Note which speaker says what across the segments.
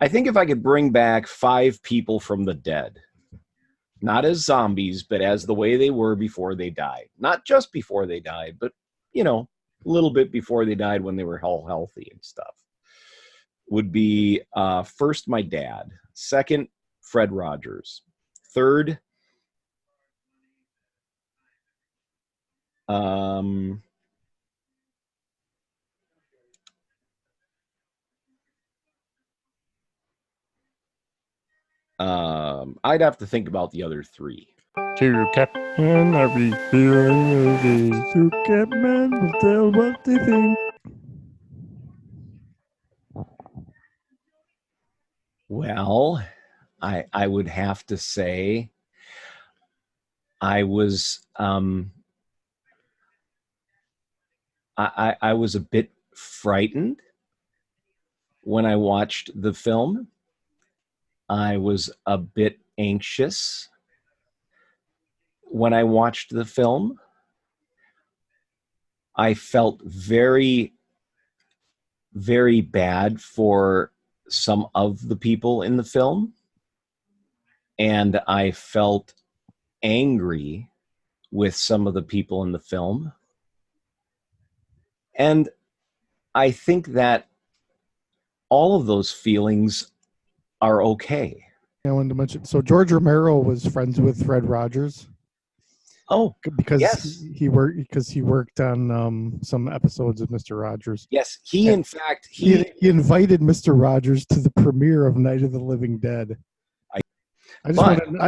Speaker 1: I think if I could bring back 5 people from the dead, not as zombies, but as the way they were before they died. Not just before they died, but, a little bit before they died when they were all healthy and stuff, would be first, my dad. Second, Fred Rogers. Third, I'd have to think about the other 3.
Speaker 2: To Captain, I'll be feeling easy. To Captain, will tell what they think.
Speaker 1: Well, I would have to say I was I was a bit frightened when I watched the film. I was a bit anxious when I watched the film. I felt very, very bad for some of the people in the film. And I felt angry with some of the people in the film. And I think that all of those feelings are okay.
Speaker 3: I wanted to mention, so George Romero was friends with Fred Rogers.
Speaker 1: Oh,
Speaker 3: because
Speaker 1: yes.
Speaker 3: he worked on some episodes of Mr. Rogers.
Speaker 1: Yes, he
Speaker 3: invited Mr. Rogers to the premiere of Night of the Living Dead. I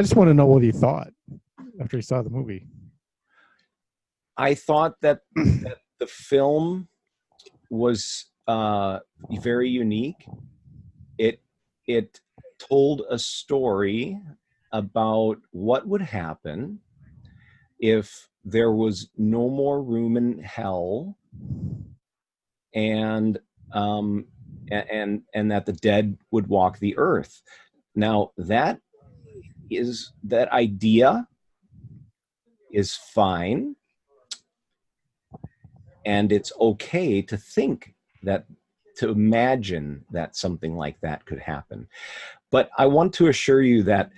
Speaker 3: just want to know what he thought after he saw the movie.
Speaker 1: I thought that the film was very unique. It told a story about what would happen if there was no more room in hell, and that the dead would walk the earth. Now that idea is fine, and it's okay to think that, to imagine that something like that could happen. But I want to assure you that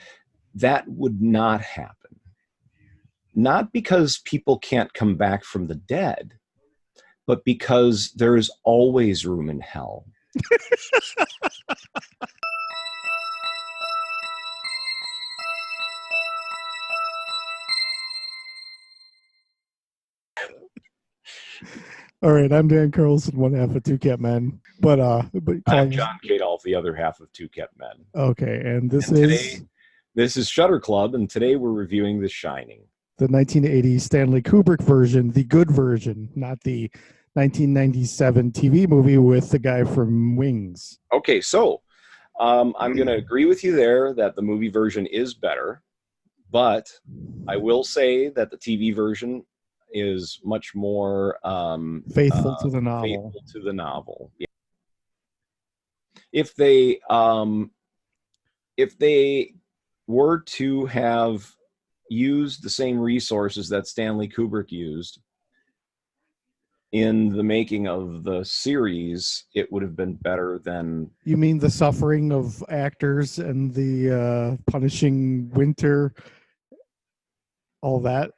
Speaker 1: that would not happen. Not because people can't come back from the dead, but because there is always room in hell.
Speaker 3: All right, I'm Dan Carlson, one half of Two Cat Men, but
Speaker 1: I'm John Cadolf, the other half of Two Cat Men.
Speaker 3: Okay, and this is
Speaker 1: Shudder Club, and today we're reviewing The Shining,
Speaker 3: the 1980 Stanley Kubrick version, the good version, not the 1997 TV movie with the guy from Wings.
Speaker 1: Okay, so I'm going to agree with you there that the movie version is better, but I will say that the TV version is much more
Speaker 3: faithful to the
Speaker 1: novel. Yeah. If they were to have used the same resources that Stanley Kubrick used in the making of the series, it would have been better than...
Speaker 3: You mean the suffering of actors and the punishing winter, all that?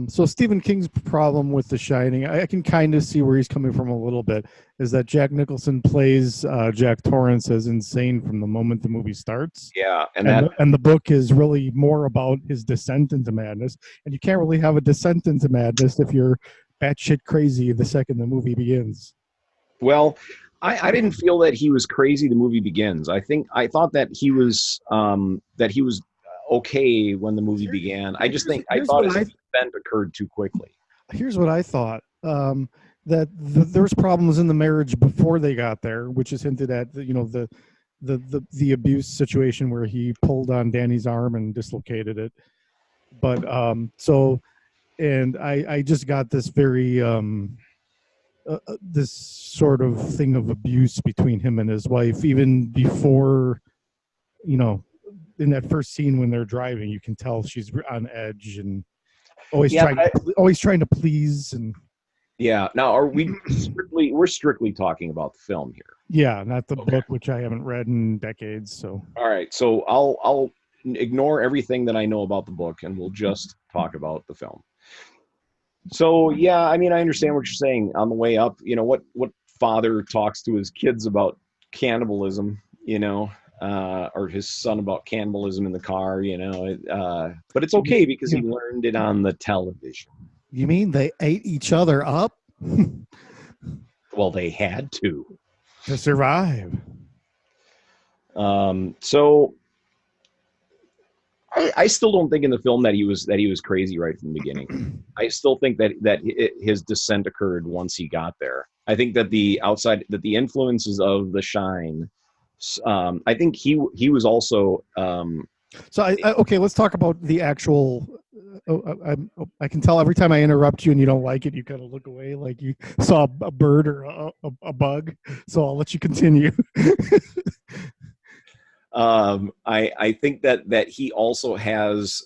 Speaker 3: So Stephen King's problem with The Shining, I can kind of see where he's coming from a little bit, is that Jack Nicholson plays Jack Torrance as insane from the moment the movie starts.
Speaker 1: Yeah,
Speaker 3: and the book is really more about his descent into madness, and you can't really have a descent into madness if you're batshit crazy the second the movie begins.
Speaker 1: Well, I didn't feel that he was crazy the movie begins. I thought that he was okay when the movie began. I thought his event occurred too quickly.
Speaker 3: Here's what I thought. That there was problems in the marriage before they got there, which is hinted at, the abuse situation where he pulled on Danny's arm and dislocated it. But I just got this very this sort of thing of abuse between him and his wife, even before, in that first scene when they're driving, you can tell she's on edge and always trying to please. And
Speaker 1: Yeah. Now, are we strictly? We're strictly talking about the film here.
Speaker 3: Yeah, not the
Speaker 1: Okay.
Speaker 3: book, which I haven't read in decades. So
Speaker 1: All right. So I'll ignore everything that I know about the book, and we'll just talk about the film. So yeah, I mean, I understand what you're saying. On the way up, what father talks to his kids about cannibalism, or his son about cannibalism in the car, but it's okay because he
Speaker 3: you,
Speaker 1: learned it on the television.
Speaker 3: you mean they ate each other up
Speaker 1: Well, they had to.
Speaker 3: to survive?
Speaker 1: So I still don't think in the film that he was crazy right from the beginning. I still think that his descent occurred once he got there. I think that the influences of The Shine. I think he was also.
Speaker 3: So okay, let's talk about the actual. I can tell every time I interrupt you and you don't like it, you kind of look away like you saw a bird or a bug. So I'll let you continue.
Speaker 1: I think that he also has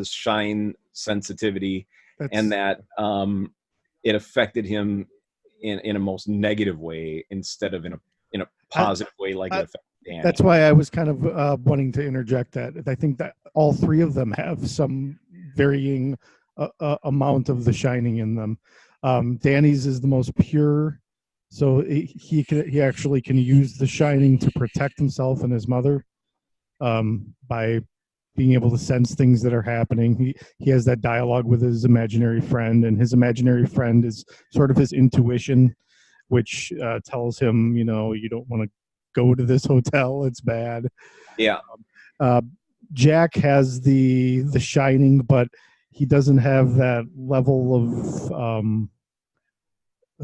Speaker 1: shine sensitivity, and
Speaker 3: That's
Speaker 1: that it affected him in a most negative way instead of in a
Speaker 3: I,
Speaker 1: positive way like it
Speaker 3: I,
Speaker 1: affected Danny.
Speaker 3: that's why I was kind of wanting to interject that. I think that all three of them have some varying amount of the shining in them. Danny's is the most pure, so he actually can use the shining to protect himself and his mother by being able to sense things that are happening. He has that dialogue with his imaginary friend, and his imaginary friend is sort of his intuition, which tells him, you don't want to go to this hotel; it's bad.
Speaker 1: Yeah,
Speaker 3: Uh, Jack has the shining, but he doesn't have that level of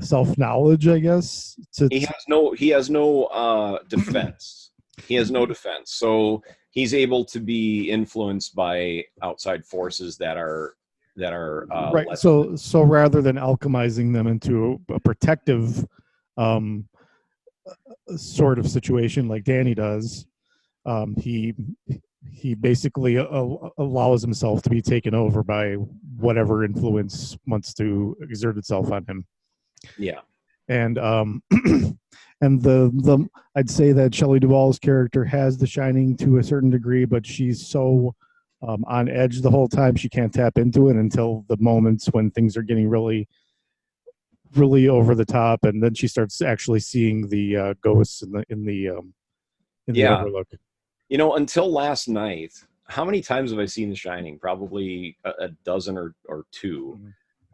Speaker 3: self knowledge, I guess.
Speaker 1: he has no defense. He has no defense, so he's able to be influenced by outside forces that are
Speaker 3: Right.
Speaker 1: less.
Speaker 3: So rather than alchemizing them into a protective um, sort of situation like Danny does, he basically allows himself to be taken over by whatever influence wants to exert itself on him.
Speaker 1: Yeah,
Speaker 3: And and the I'd say that Shelley Duvall's character has the shining to a certain degree, but she's so on edge the whole time she can't tap into it until the moments when things are getting really really over the top, and then she starts actually seeing the ghosts in the
Speaker 1: yeah.
Speaker 3: overlook.
Speaker 1: Until last night, how many times have I seen The Shining? Probably a dozen or two.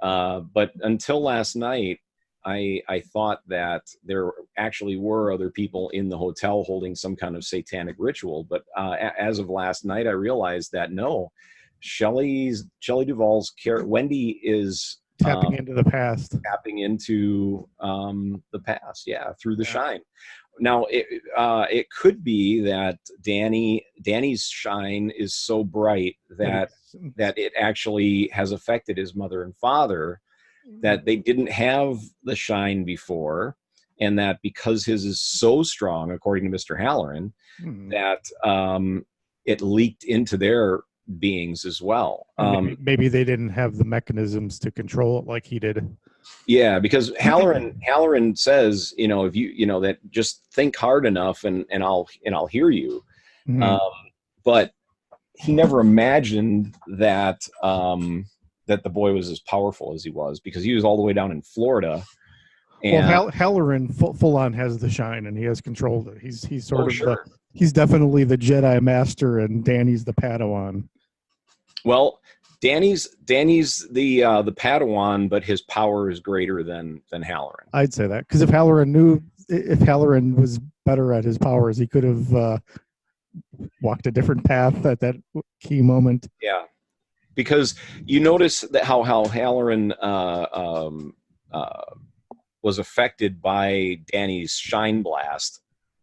Speaker 3: Mm-hmm.
Speaker 1: But until last night, I thought that there actually were other people in the hotel holding some kind of satanic ritual. But as of last night, I realized that no, Shelley Duvall's character Wendy is
Speaker 3: Tapping into the past.
Speaker 1: tapping into the past, yeah, through The
Speaker 3: Yeah.
Speaker 1: Shine. Now, it could be that Danny's shine is so bright that it actually has affected his mother and father, that they didn't have the shine before, and that because his is so strong, according to Mr. Halloran, that it leaked into their beings as well.
Speaker 3: Maybe they didn't have the mechanisms to control it like he did.
Speaker 1: Yeah, because Halloran says, if that just think hard enough and I'll hear you.
Speaker 3: Mm-hmm.
Speaker 1: But he never imagined that that the boy was as powerful as he was, because he was all the way down in Florida. And
Speaker 3: Well, Halloran full on has the shine, and he has controlled it. He's sort of
Speaker 1: sure.
Speaker 3: He's definitely the Jedi Master, and Danny's the Padawan.
Speaker 1: Well, Danny's the Padawan, but his power is greater than Halloran.
Speaker 3: I'd say that, because if Halloran was better at his powers, he could have walked a different path at that key moment.
Speaker 1: Yeah, because you notice that how Halloran was affected by Danny's shine blast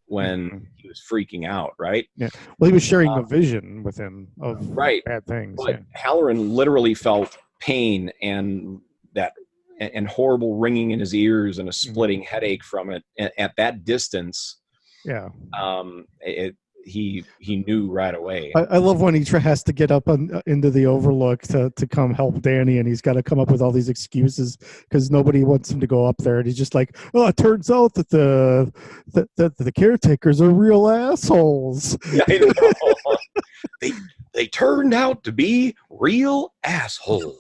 Speaker 1: when he was freaking out, right?
Speaker 3: Yeah. Well, he was sharing a vision with him of
Speaker 1: right.
Speaker 3: bad things.
Speaker 1: But Halloran literally felt pain and horrible ringing in his ears and a splitting headache from it at that distance.
Speaker 3: Yeah.
Speaker 1: he knew right away.
Speaker 3: I love when he has to get up into the Overlook to come help Danny, and he's got to come up with all these excuses because nobody wants him to go up there, and he's just like, "Oh, it turns out that the caretakers are real assholes."
Speaker 1: Yeah, I know. They turned out to be real assholes.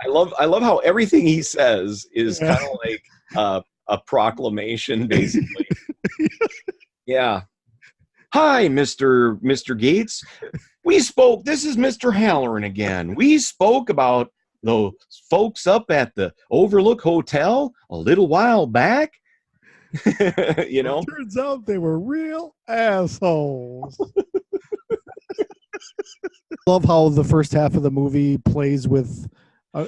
Speaker 1: I love how everything he says is kind of like a proclamation, basically. Yeah. Hi, Mr. Gates. We spoke. This is Mr. Halloran again. We spoke about the folks up at the Overlook Hotel a little while back. You know?
Speaker 3: Turns out they were real assholes. Love how the first half of the movie plays with.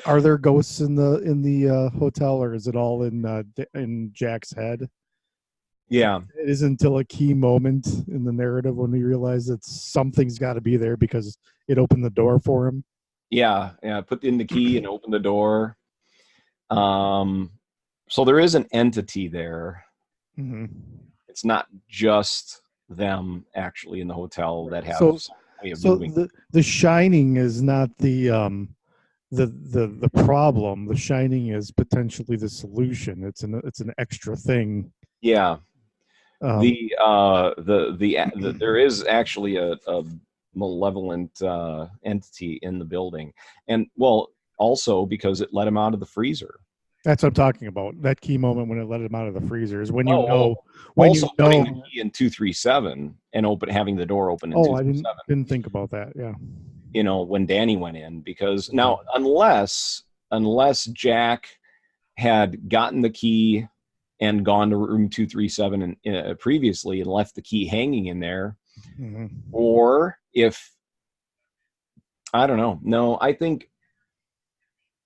Speaker 3: Are there ghosts in the hotel, or is it all in Jack's head?
Speaker 1: Yeah.
Speaker 3: It isn't until a key moment in the narrative when we realize that something's got to be there because it opened the door for him.
Speaker 1: Yeah. Put in the key and open the door. So there is an entity there.
Speaker 3: Mm-hmm.
Speaker 1: It's not just them actually in the hotel that have some way of
Speaker 3: so
Speaker 1: moving.
Speaker 3: the Shining is not the problem. The Shining is potentially the solution. It's an extra thing.
Speaker 1: Yeah.
Speaker 3: Um,
Speaker 1: There is actually a malevolent entity in the building, and well, also because it let him out of the freezer.
Speaker 3: That's what I'm talking about. That key moment when it let him out of the freezer is when
Speaker 1: Putting the key in 237 and having the door open in 237.
Speaker 3: I didn't think about that. Yeah.
Speaker 1: You know, when Danny went in, because now unless Jack had gotten the key and gone to room 237 and previously and left the key hanging in there,
Speaker 3: mm-hmm.
Speaker 1: or if I don't know. No, I think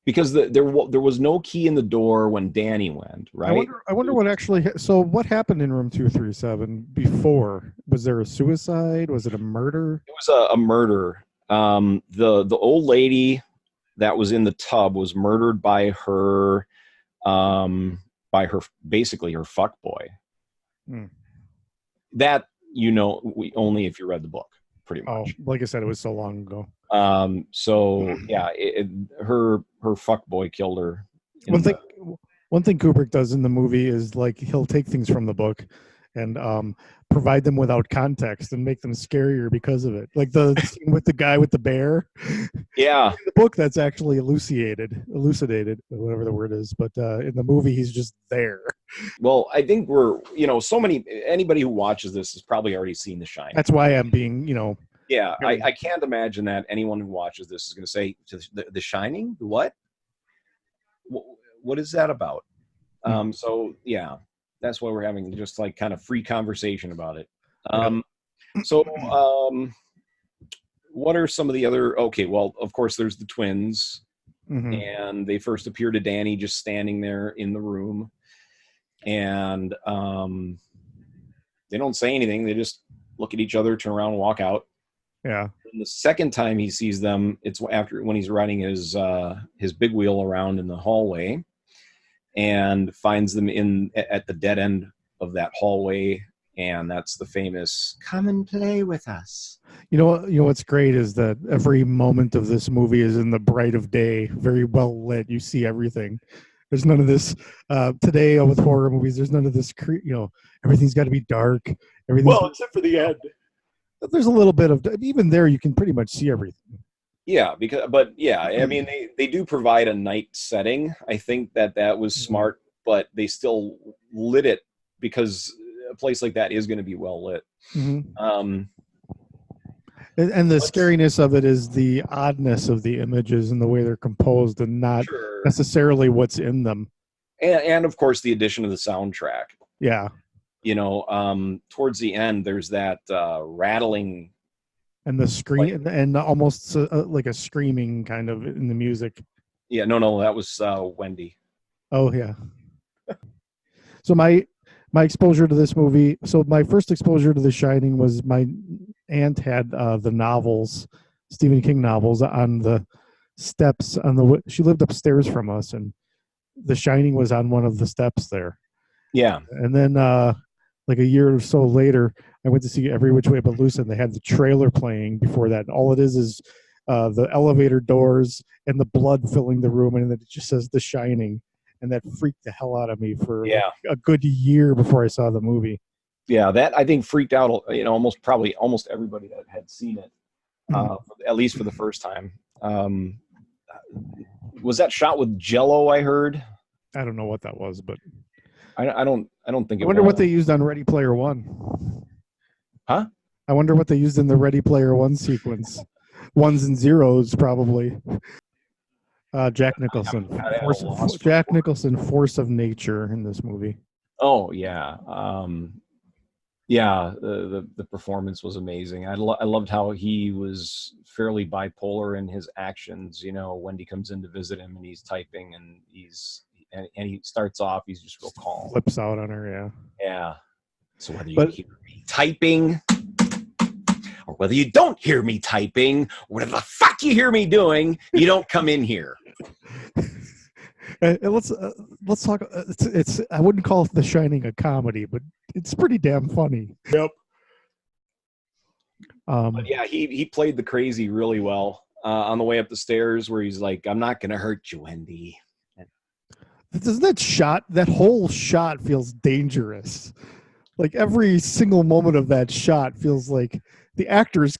Speaker 1: because there was no key in the door when Danny went, right?
Speaker 3: I wonder what actually. So what happened in room 237 before? Was there a suicide? Was it a murder?
Speaker 1: It was a murder. The old lady that was in the tub was murdered by her basically her fuck boy. That only if you read the book, pretty much.
Speaker 3: Oh, like I said, it was so long ago.
Speaker 1: So yeah, her fuck boy killed her.
Speaker 3: One thing Kubrick does in the movie is like he'll take things from the book and provide them without context and make them scarier because of it. Like the scene with the guy with the bear.
Speaker 1: Yeah.
Speaker 3: In the book, that's actually elucidated, whatever the word is. But in the movie, he's just there.
Speaker 1: Well, I think anybody who watches this has probably already seen The Shining.
Speaker 3: That's why I'm being,
Speaker 1: Yeah, I can't imagine that anyone who watches this is going to say, The Shining? What? What is that about? So, yeah, that's why we're having just like kind of free conversation about it. What are some of the other... Okay, well, of course, there's the twins. Mm-hmm. And they first appear to Danny just standing there in the room. And they don't say anything. They just look at each other, turn around, and walk out.
Speaker 3: Yeah.
Speaker 1: And the second time he sees them, it's when he's riding his big wheel around in the hallway, and finds them at the dead end of that hallway, and that's the famous "Come and play with us."
Speaker 3: You know what's great is that every moment of this movie is in the bright of day, very well lit. You see everything. There's none of this today with horror movies. There's none of this. Everything's got to be dark.
Speaker 1: Except for the end.
Speaker 3: There's a little bit of, even there you can pretty much see everything.
Speaker 1: Yeah, I mean they do provide a night setting. I think that was smart, but they still lit it because a place like that is going to be well lit.
Speaker 3: Mm-hmm. And the scariness of it is the oddness of the images and the way they're composed, and not necessarily what's in them.
Speaker 1: And of course the addition of the soundtrack.
Speaker 3: Yeah.
Speaker 1: Towards the end, there's that rattling,
Speaker 3: and the scream, and almost like a screaming kind of in the music.
Speaker 1: Yeah, no, that was Wendy.
Speaker 3: Oh yeah. So my exposure to this movie. So my first exposure to The Shining was my aunt had the novels, Stephen King novels, on the steps she lived upstairs from us, and The Shining was on one of the steps there.
Speaker 1: Yeah.
Speaker 3: And then like a year or so later, I went to see Every Which Way But Loose, and they had the trailer playing before that. All it is the elevator doors and the blood filling the room, and then it just says The Shining, and that freaked the hell out of me for like a good year before I saw the movie.
Speaker 1: Yeah, that I think freaked out, almost everybody that had seen it, at least for the first time. Was that shot with Jello? I heard.
Speaker 3: I don't know what that was, but
Speaker 1: I don't think.
Speaker 3: I wonder what they used on Ready Player One.
Speaker 1: Huh?
Speaker 3: I wonder what they used in the Ready Player One sequence. Ones and zeros, probably. Jack Nicholson. Jack Nicholson, force of nature in this movie.
Speaker 1: Oh yeah. Yeah, the performance was amazing. I loved how he was fairly bipolar in his actions. Wendy comes in to visit him and he's typing and he starts off, he's just real calm.
Speaker 3: Flips out on her, yeah.
Speaker 1: Yeah. So whether you hear me typing or whether you don't hear me typing, whatever the fuck you hear me doing, you don't come in here.
Speaker 3: Let's talk. It's I wouldn't call The Shining a comedy, but it's pretty damn funny.
Speaker 1: Yep. But yeah, he played the crazy really well on the way up the stairs, where he's like, "I'm not gonna hurt you, Wendy."
Speaker 3: Doesn't that whole shot feels dangerous? Like every single moment of that shot feels like the actors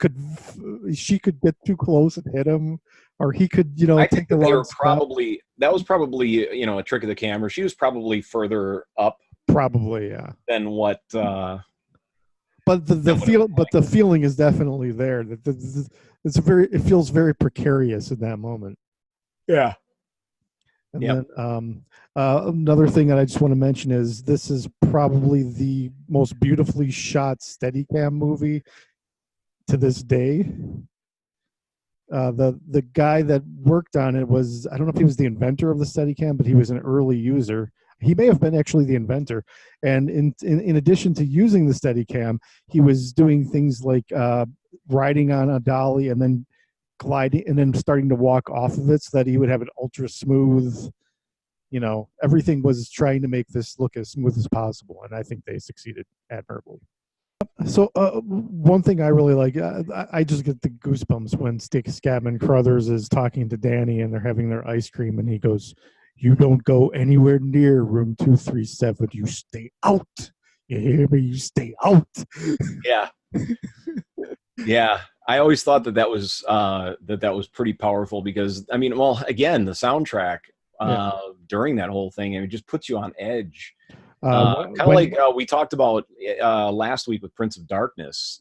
Speaker 3: she could get too close and hit him, or he could,
Speaker 1: I
Speaker 3: take
Speaker 1: think
Speaker 3: the
Speaker 1: they
Speaker 3: wrong
Speaker 1: were probably that was probably a trick of the camera. She was probably further up,
Speaker 3: probably, yeah,
Speaker 1: than what.
Speaker 3: But the feeling is definitely there. That it feels very precarious in that moment.
Speaker 1: Yeah.
Speaker 3: And then another thing that I just want to mention is this is probably the most beautifully shot Steadicam movie to this day. The guy that worked on it was, I don't know if he was the inventor of the Steadicam, but he was an early user. He may have been actually the inventor. And in addition to using the Steadicam, he was doing things like riding on a dolly and then gliding and then starting to walk off of it so that he would have it ultra smooth. Everything was trying to make this look as smooth as possible, and I think they succeeded admirably. So one thing I really like, I just get the goosebumps when Scabman Crothers is talking to Danny and they're having their ice cream, and he goes, "You don't go anywhere near room 237. You stay out. You hear me? You stay out."
Speaker 1: Yeah. Yeah. I always thought that was pretty powerful because, again, the soundtrack during that whole thing, it just puts you on edge. Kind of like we talked about last week with Prince of Darkness.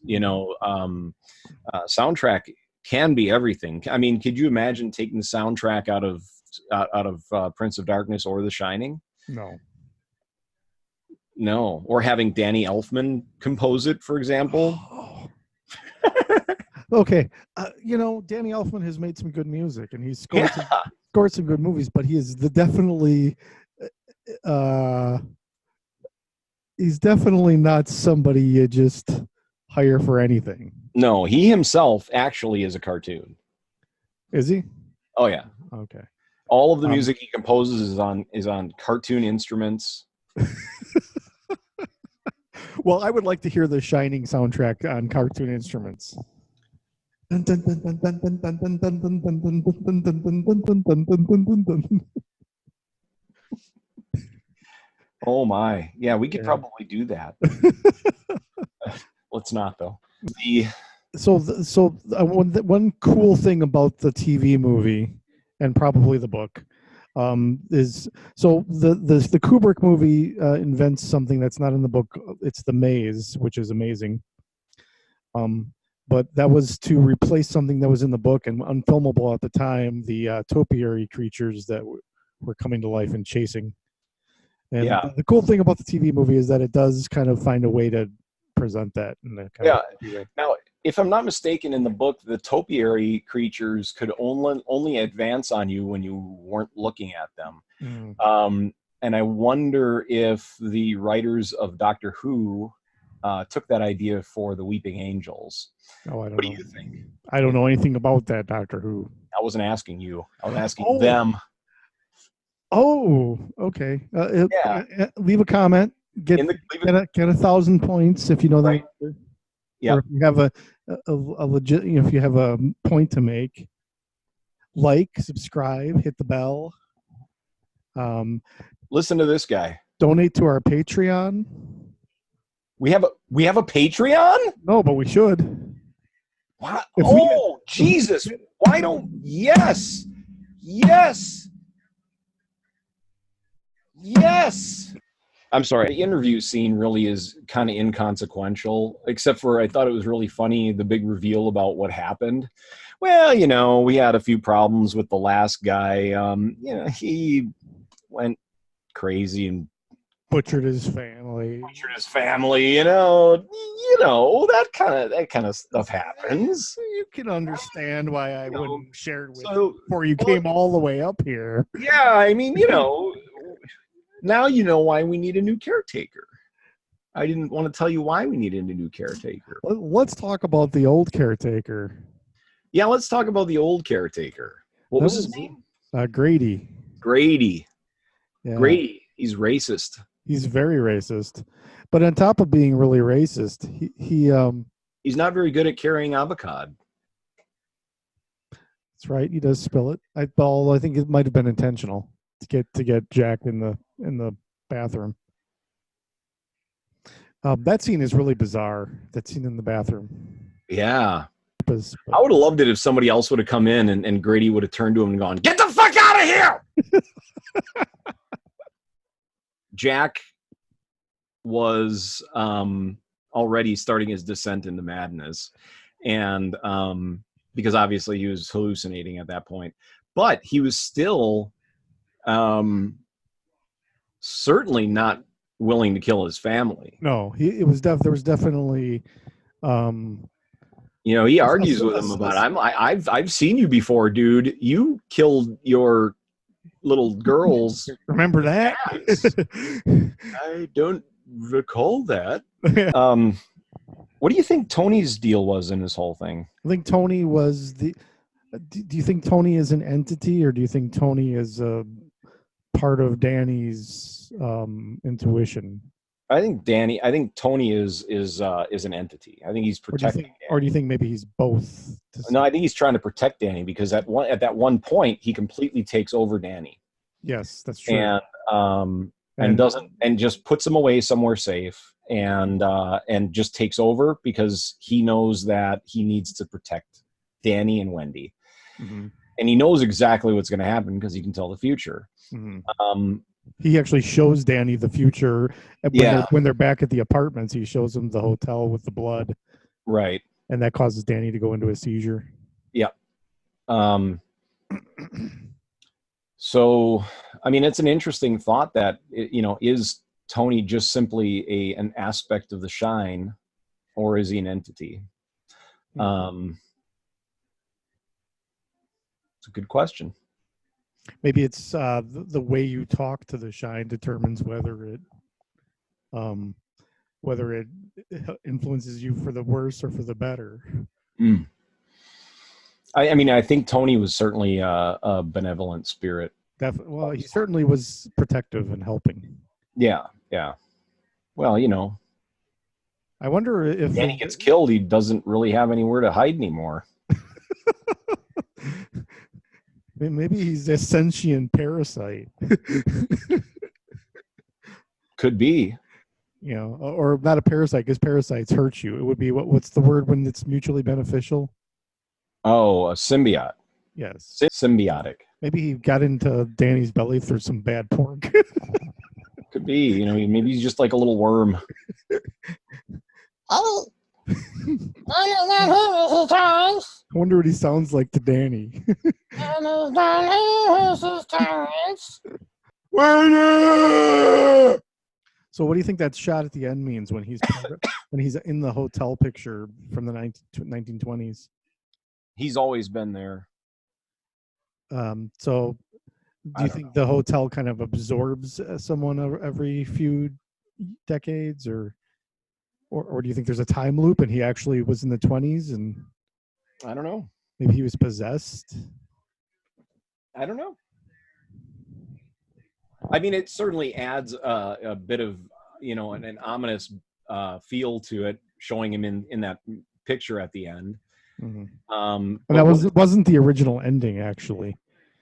Speaker 1: Soundtrack can be everything. I mean, could you imagine taking the soundtrack out of Prince of Darkness or The Shining? No. Or having Danny Elfman compose it, for example.
Speaker 3: Okay, Danny Elfman has made some good music, and he's scored some good movies, but he is he's definitely not somebody you just hire for anything.
Speaker 1: No, he himself actually is a cartoon.
Speaker 3: Is he?
Speaker 1: Oh yeah.
Speaker 3: Okay.
Speaker 1: All of the music he composes is on cartoon instruments.
Speaker 3: Well, I would like to hear the Shining soundtrack on cartoon instruments.
Speaker 1: Oh my. Yeah, we could probably do that. Let's not though.
Speaker 3: One cool thing about the TV movie and probably the book is the Kubrick movie invents something that's not in the book. It's the maze, which is amazing. But that was to replace something that was in the book and unfilmable at the time, the topiary creatures that were coming to life and chasing. And the cool thing about the TV movie is that it does kind of find a way to present that.
Speaker 1: Now, if I'm not mistaken, in the book, the topiary creatures could only advance on you when you weren't looking at them. And I wonder if the writers of Doctor Who took that idea for the Weeping Angels.
Speaker 3: Oh, I don't know.
Speaker 1: What do you think?
Speaker 3: I don't know anything about that Doctor Who.
Speaker 1: I wasn't asking you. I was asking them.
Speaker 3: Oh, okay. Leave a comment. Get 1,000 points if you know that.
Speaker 1: Yep.
Speaker 3: Or if you have a legit, if you have a point to make, like, subscribe, hit the bell,
Speaker 1: Listen to this guy.
Speaker 3: donate to our Patreon.
Speaker 1: We have a Patreon?
Speaker 3: No, but we should.
Speaker 1: What?
Speaker 3: If
Speaker 1: Oh, Jesus. Why don't Yes. I'm sorry. The interview scene really is kind of inconsequential, except for I thought it was really funny, the big reveal about what happened. Well, we had a few problems with the last guy. He went crazy and
Speaker 3: butchered his family.
Speaker 1: That kind of stuff happens.
Speaker 3: You can understand why I wouldn't share it with you
Speaker 1: So,
Speaker 3: before you came all the way up here.
Speaker 1: yeah, I mean, now you know why we need a new caretaker. I didn't want to tell you why we needed a new caretaker.
Speaker 3: Let's talk about the old caretaker.
Speaker 1: Yeah, let's talk about the old caretaker. What was his name?
Speaker 3: Grady.
Speaker 1: Grady.
Speaker 3: Yeah.
Speaker 1: Grady. He's racist.
Speaker 3: He's very racist. But on top of being really racist,
Speaker 1: he's not very good at carrying avocado.
Speaker 3: That's right. He does spill it. I think it might have been intentional to get Jack in the bathroom. That scene is really bizarre. That scene in the bathroom.
Speaker 1: Yeah. I would have loved it if somebody else would have come in and Grady would have turned to him and gone, "Get the fuck out of here!" Jack was already starting his descent into madness, and because obviously he was hallucinating at that point, but he was still certainly not willing to kill his family.
Speaker 3: No, there was definitely
Speaker 1: he argues with him about I've seen you before, dude. You killed your little girls.
Speaker 3: Remember that?
Speaker 1: I don't recall that. What do you think Tony's deal was in this whole thing?
Speaker 3: I think Tony was do you think Tony is an entity, or do you think Tony is a part of Danny's intuition?
Speaker 1: I think Tony is an entity. I think he's protecting.
Speaker 3: Or do you think maybe he's both?
Speaker 1: No, I think he's trying to protect Danny, because at that one point he completely takes over Danny.
Speaker 3: Yes, that's true.
Speaker 1: And just puts him away somewhere safe, and just takes over because he knows that he needs to protect Danny and Wendy.
Speaker 3: Mm-hmm.
Speaker 1: And he knows exactly what's going to happen because he can tell the future.
Speaker 3: Mm-hmm. He actually shows Danny the future when they're back at the apartments. He shows him the hotel with the blood,
Speaker 1: right?
Speaker 3: And that causes Danny to go into a seizure.
Speaker 1: Yep. So, I mean, it's an interesting thought that is Tony just simply an aspect of the Shine, or is he an entity?
Speaker 3: Mm-hmm.
Speaker 1: It's a good question.
Speaker 3: Maybe it's the way you talk to the Shine determines whether it influences you for the worse or for the better.
Speaker 1: Mm. I mean, I think Tony was certainly a benevolent spirit.
Speaker 3: Definitely. Well, he certainly was protective and helping.
Speaker 1: Yeah. Well,
Speaker 3: I wonder if
Speaker 1: Danny gets killed, he doesn't really have anywhere to hide anymore.
Speaker 3: Maybe he's a sentient parasite.
Speaker 1: Could be.
Speaker 3: Or not a parasite, because parasites hurt you. It would be what's the word when it's mutually beneficial?
Speaker 1: Oh, a symbiote.
Speaker 3: Yes.
Speaker 1: Symbiotic.
Speaker 3: Maybe he got into Danny's belly through some bad pork.
Speaker 1: Could be. Maybe he's just like a little worm.
Speaker 3: I wonder what he sounds like to Danny. So what do you think that shot at the end means when he's in the hotel picture from the 1920s?
Speaker 1: He's always been there.
Speaker 3: So do you think the hotel kind of absorbs someone every few decades, or do you think there's a time loop and he actually was in the 20s and
Speaker 1: I don't know.
Speaker 3: Maybe he was possessed?
Speaker 1: I don't know. I mean, it certainly adds a bit of, an ominous feel to it, showing him in that picture at the end.
Speaker 3: Mhm.
Speaker 1: And
Speaker 3: And that wasn't the original ending, actually.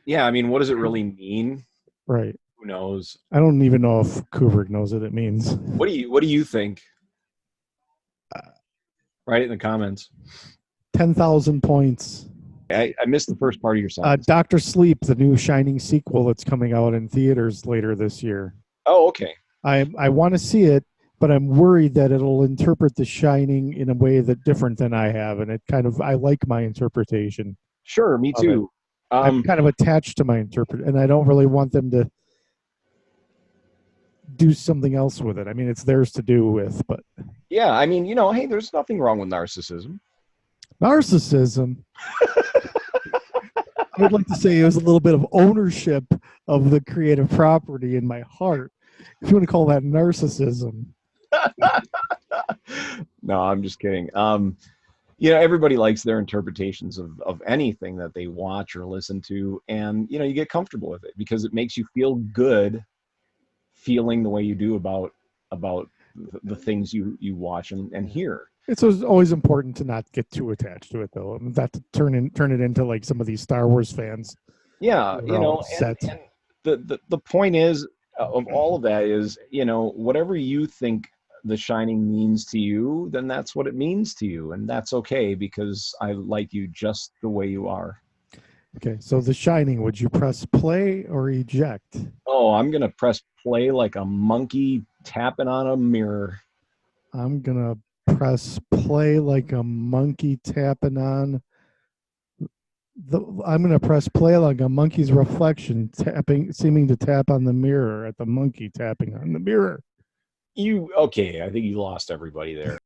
Speaker 1: yeah, I mean, what does it really mean?
Speaker 3: Right.
Speaker 1: Who knows?
Speaker 3: I don't even know if Kubrick knows what it means.
Speaker 1: What do you think? Write it in the comments.
Speaker 3: 10,000 points.
Speaker 1: I missed the first part of your sentence.
Speaker 3: Doctor Sleep, the new Shining sequel that's coming out in theaters later this year.
Speaker 1: Oh, okay.
Speaker 3: I want to see it, but I'm worried that it'll interpret The Shining in a way that different than I have, and I like my interpretation.
Speaker 1: Sure, me too.
Speaker 3: I'm kind of attached to my and I don't really want them to do something else with it. I mean, it's theirs to do with, but
Speaker 1: yeah, I mean, hey, there's nothing wrong with narcissism.
Speaker 3: Narcissism. I would like to say it was a little bit of ownership of the creative property in my heart. If you want to call that narcissism.
Speaker 1: No, I'm just kidding. Everybody likes their interpretations of anything that they watch or listen to, and you get comfortable with it because it makes you feel good feeling the way you do about the things you watch and hear.
Speaker 3: It's always important to not get too attached to it, though. Not to turn it into like some of these Star Wars fans.
Speaker 1: Yeah, and the point is of all of that is, whatever you think The Shining means to you, then that's what it means to you, and that's okay because I like you just the way you are.
Speaker 3: Okay, so The Shining, would you press play or eject?
Speaker 1: Oh, I'm gonna press play like a monkey tapping on a mirror.
Speaker 3: I'm gonna press play like a monkey tapping on I'm gonna press play like a monkey's reflection seeming to tap on the mirror at the monkey tapping on the mirror.
Speaker 1: Okay, I think you lost everybody there.